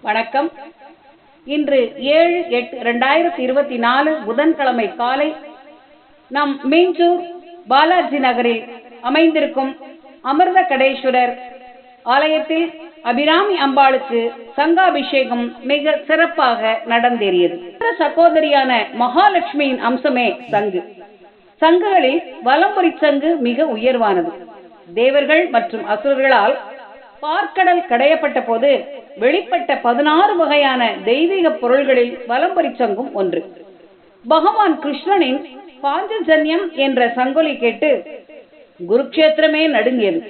வணக்கம். இன்று 7/8/2024 புதன்கிழமை காலை நம் மீஞ்சூர் பாலாஜி நகரில் அமைந்திருக்கும் அமிர்த கடேஸ்வரர் ஆலயத்தில் அபிராமி அம்பாளுக்கு சங்காபிஷேகம் மிக சிறப்பாக நடந்தேறியது. சகோதரியான மகாலட்சுமியின் அம்சமே சங்கு. சங்குகளில் வலம்புரி சங்கு மிக உயர்வானது. தேவர்கள் மற்றும் அசுரர்களால் பார்க்கடல் கடையப்பட்ட போது வெளிப்பட்ட 16 வகையான தெய்வீக பொருள்களில் வலம்புரி சங்கும் ஒன்று. பகவான் கிருஷ்ணனின் பாஞ்சஜன்யம் என்ற சங்கொலி கேட்டு குருக்ஷேத்திரமே நடுங்கியது.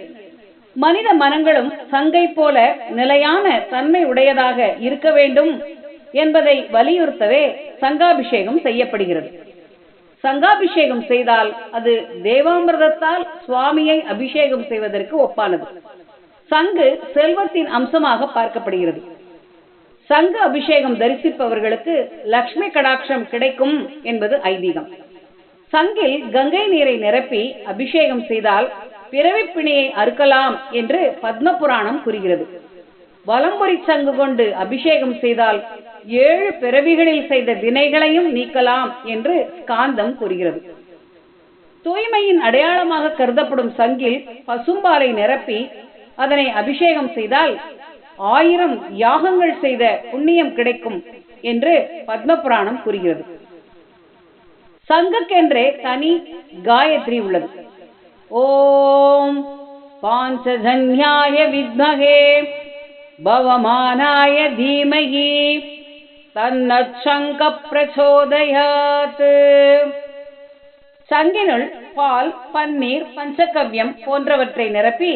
மனித மனங்களும் சங்கை போல நிலையான தன்மை உடையதாக இருக்க வேண்டும் என்பதை வலியுறுத்தவே சங்காபிஷேகம் செய்யப்படுகிறது. சங்காபிஷேகம் செய்தால் அது தேவாமிர்தத்தால் சுவாமியை அபிஷேகம் செய்வதற்கு ஒப்பானது. சங்கு செல்வத்தின் அம்சமாக பார்க்கப்படுகிறது. சங்கு அபிஷேகம் தரிசிப்பவர்களுக்கு லக்ஷ்மி கடாட்சம் கிடைக்கும் என்பது ஐதீகம். சங்கில் கங்கை நீரை நிரப்பி அபிஷேகம் செய்தால் பிறவிப்பிணியை அறுக்கலாம் என்று பத்ம புராணம் கூறுகிறது. வலம்புரி சங்கு கொண்டு அபிஷேகம் செய்தால் 7 பிறவிகளில் செய்த வினைகளையும் நீக்கலாம் என்று ஸ்காந்தம் கூறுகிறது. தூய்மையின் அடையாளமாக கருதப்படும் சங்கில் பசும்பாலை நிரப்பி அதனை அபிஷேகம் செய்தால் 1000 யாகங்கள் செய்த புண்ணியம் கிடைக்கும் என்று பத்ம புராணம் கூறுகிறது. சங்குக்கென்றே தனி காயத்ரி உள்ளது. ஓம் பாஞ்சஜன்யாய வித்மகே பவமானாய தீமகி தன்னத் சங்க பிரச்சோதயாத். சங்கினுள் பால், பன்னீர், பஞ்சகவ்யம் போன்றவற்றை நிரப்பி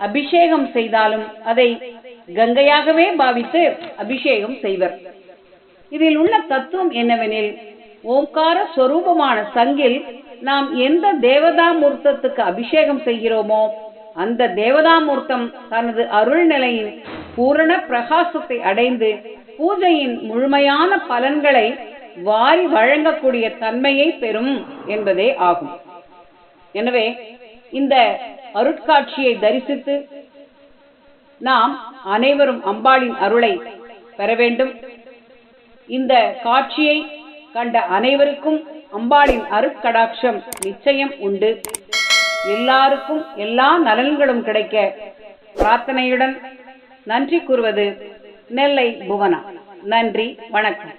அபிஷேகம் செய்தாலும் அதை கங்கையாகவே பாவித்து அபிஷேகம் செய்வர். இதில் உள்ள தத்துவம் என்னவெனில், ஓம்கார ஸ்வரூபமான சங்கில் நாம் எந்த தேவதாமூர்த்தத்துக்கு அபிஷேகம் செய்கிறோமோ அந்த தேவதாமூர்த்தம் தனது அருள் நிலையின் பூரண பிரகாசத்தை அடைந்து பூஜையின் முழுமையான பலன்களை வாரி வழங்கக்கூடிய தன்மையை பெறும் என்பதே ஆகும். எனவே இந்த அருட்காட்சியை தரிசித்து நாம் அனைவரும் அம்பாளின் அருளை பெற வேண்டும். இந்த காட்சியை கண்ட அனைவருக்கும் அம்பாளின் அருட்கடாட்சம் நிச்சயம் உண்டு. எல்லாருக்கும் எல்லா நலன்களும் கிடைக்க பிரார்த்தனையுடன் நன்றி கூறுவது நெல்லை புவனா. நன்றி, வணக்கம்.